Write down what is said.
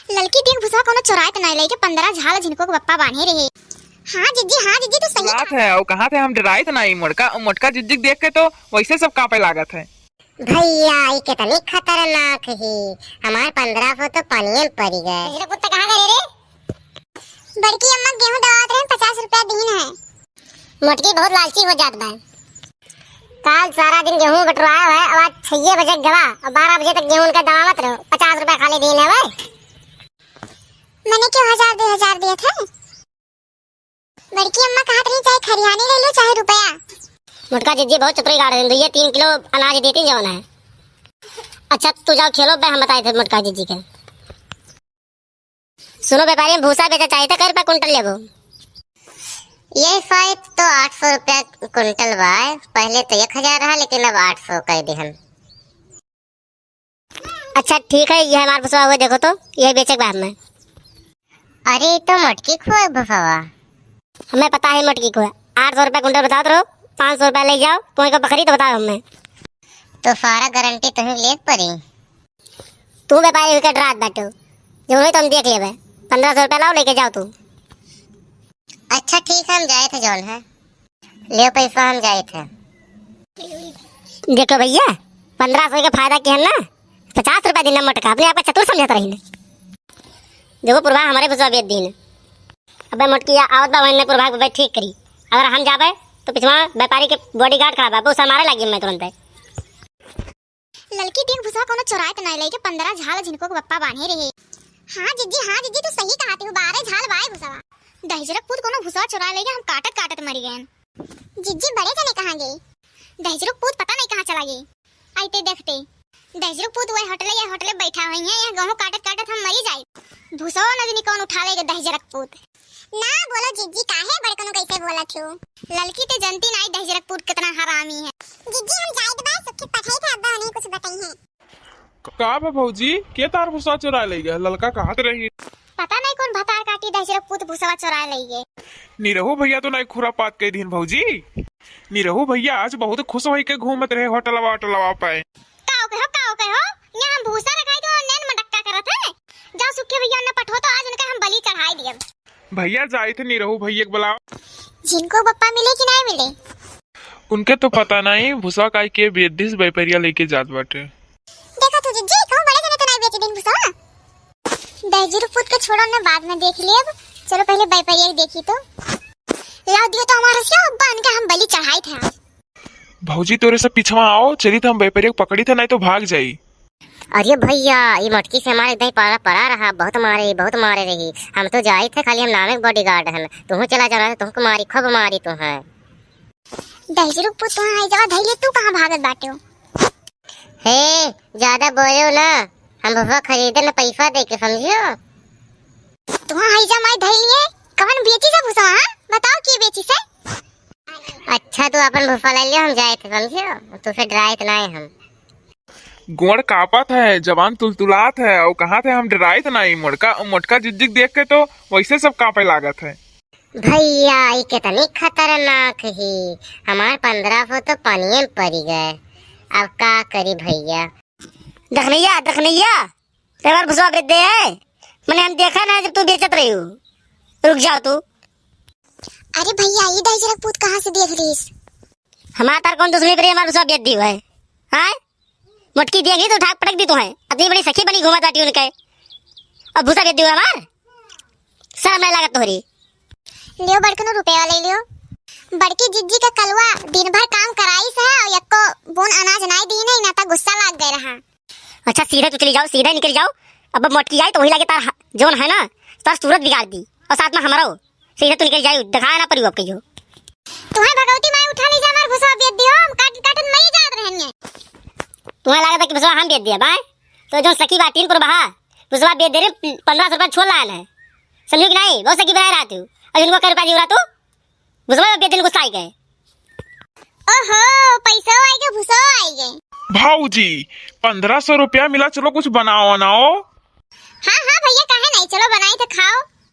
लड़की देख भुसा कोनो चुराए त नहीं लेके 15 झाल जिनको के बप्पा बांधे रहे। हां जिज्जी तो सही बात है। और कहां थे हम डराए तो नहीं, मोटका जिज्जी देख के तो वैसे सब कांपे लागत है। भैया ये कितनी खतरनाक है। हमारे 1500 तो पानी में पड़ गए। तेरे कुत्ता कहां गए रे? बड़की अम्मा गेहूं दवात रहे 50 रुपया दिन है। मोटकी बहुत लालची हो जात बा। काल सारा दिन गेहूं बटवाया है, अब आज 6 बजे गवा और 12 बजे तक गेहूं का दवावत रहो। 50 रुपया खाली दिन है भाई। मैंने क्यों 1000 दिए थे? बड़की अम्मा कहत रही चाहे खरियानी ले लो चाहे रुपया। मोटका जिज्जी बहुत चतुरी गाड़ देती है, 3 किलो अनाज देती जौन है। अच्छा तू जाओ खेलो बे, हम बताए थे मोटका जिज्जी के। सुनो व्यापारी भूसा बेचा चाहिए था, कर रुपया कुंटल लेबो। ये शायद तो 800 रुपया कुंटल बा। पहले तो 1000 रहा, लेकिन अब 800 कह दिहन। अच्छा ठीक है, ये हमारे भूसा हुआ देखो तो ये बेचे बाद में। अरे तो मटकी खोए भूसावा। हमें पता है मटकी खोए। 800 रुपया कुंटल बताओ तो 500 रुपया ले जाओ। कोई का बकरी तो बताओ हमें। तो सारा गारंटी तुम्हें ले पड़ी। तू व्यापारी होकर रात बैठो जो है तुम देख लेबे। 1500 रुपया लाओ लेके जाओ तू। अच्छा ठीक है, हम जाए थे जौन है ले पैसा, हम जाए थे। देखो भैया 1500 का फायदा क्या है ना, 50 रुपया देना मटका। अपने आप का चतुर समझता रही ने। देखो पूर्वा हमारे भुसवा बेच दी ने। अबे मटकी आवत बा वही पूर्वा को ठीक करी। अगर हम जाबे तो पिछवा व्यापारी के बॉडीगार्ड खड़ा बा, वो हमारे लगी मैं तुरंत। लड़की देख भुसा कोनो चुराए त नहीं लेके 15 झाल जिनको के बप्पा बांधे रहे। हां जिज्जी तो सही कहती हो। 12 झाल बाए भुसावा। दहजरक पूत कोनो भुसा चुरा लेके हम काटत मर गए। जिज्जी बड़े जने कहां गए? दहजरक पूत पता नहीं कहां चला गई। आइते देखते दहजरक पूत वही होटले बैठा हुई है। यहां गेहूं काटत हम मरी जाए। भुसा नजनी कौन उठा लेगा दहजरक पूत। ना बोलो जिज्जी काहे बड़कनो कैसे बोलत हो? लड़की ते जनती नहीं दहजरक पूत कितना हरामी है। जिज्जी हम जाए बा सबके पठाई थे, अब्बा ने कुछ बताई है। का बा भौजी के तार भूसा चुरा ले गया? लड़का कहां रही? पता नहीं कौन भतार काटी दहजरक पूत भुसवा चुरा ले गए। निरहु भैया तो नहीं खुरापात कह दिन भौजी। निरहु भैया आज बहुत खुश होई के घूमत रहे होटलवा पे। काओ कहो यहां हम भूसा रखाई तो नैन मटक्का करत है। जाओ सुखे भैया ने पठो तो आज उनका हम बलि चढ़ाई दिए। भैया जाए थे निरहु भैया के बुलाओ। जिनको बप्पा मिले कि नहीं मिले उनके तो पता नहीं। भूसा काय के बेदिस व्यापारिया लेके जात बाटे। देखा तू जिज्जी कहूं बड़े जने तो नहीं बेचे दिन भूसा। दहजरक पूत के छोड़ो ने बाद में देख लिए। अब चलो पहले व्यापारिया देखी तो लाओ दियो तो हमारा से अब्बा इनका हम बलि चढ़ाई थे आज। भौजी तोरे से पीछवा आओ, चली तो हम व्यापारी को पकड़ी था, नहीं तो भाग जाई। अरे भैया ये मटकी से हमारे दही पड़ा रहा। बहुत मारे रही। हम तो जाए थे, खाली हम नामे बॉडीगार्ड हैं। तुम चला जा रहा है, तुमको मारी खूब मारी तू है। दहजरक पूत वहां आई जगह धइले तू कहां भागत बाटे हो? हे ज्यादा बोलो ना, हम भुसवा खरीदे ना पैसा दे के, समझियो। तू आई जा माई धइलिए कवन बेची से भूसा? हां बताओ की बेची से? अच्छा तू अपन भुसवा ले लियो, हम जाए थे समझियो। तुझसे डराए तो नहीं हम। गोड़ कापत है, जवान तुलतुलात है। और कहां थे हम डराए तो नहीं। मोटका जिज्जी देख के तो वैसे सब कांपे लागत है। भैया ये कितनी खतरनाक है। हमारे 1500 तो पानी में पड़ गए। अब का करी भैया? दखनैया तेरा भुसवा बेच दे है। मैंने हम देखा ना जब तू बेचत रही हो। रुक जाओ तू। अरे भैया ये दहजरक पूत कहां से देख रहीस? हमारा तार कौन दुश्मनी पर हमारा भुसवा बेच दी है? हां मटकी देगी तो उठाक पटक दी तू है। अपनी बड़ी सखी बनी घुमा ताटी उनके और भूसा बेच दी हमार। शर्म नहीं लागत तोहरी। लियो बड़कनो रुपया ले लियो। बड़की जिज्जी का कलवा दिन भर काम कराईस है और यक्को बोन अनाज नहीं दी नहीं ना ता गुस्सा लग गए रहा। अच्छा सीधे तो चली जाओ, सीधे निकल जाओ। अब मटकी आई तो वही लगे तार जोन है ना तार सूरत बिगाड़ दी और साथ में हमारा सीधे तो निकल जाओ। दिखाया ना परियो कहियो तुम्हें भगवती माई उठा ले जा हमार भुसवा बेच दियो। हम काटत नहीं जात रहनिए। तुम्हें लगा था कि भुसवा हम बेच दिया बाय तो जो सखी बा 3 बहा भुसवा बेच दे रहे। 1500 रुपया छोड़ लान है, समझो कि नहीं? बहुत सखी बना रहा तू और इनको कर रुपया दिया तू भुसवा बेच दिन गुस्सा आई गए। ओहो पैसा आई गए भुसवा आई गए। भाऊजी 1500 रुपया मिला, चलो कुछ बनाओ। हाँ भैया काहे नहीं, चलो बनाई तो खाओ।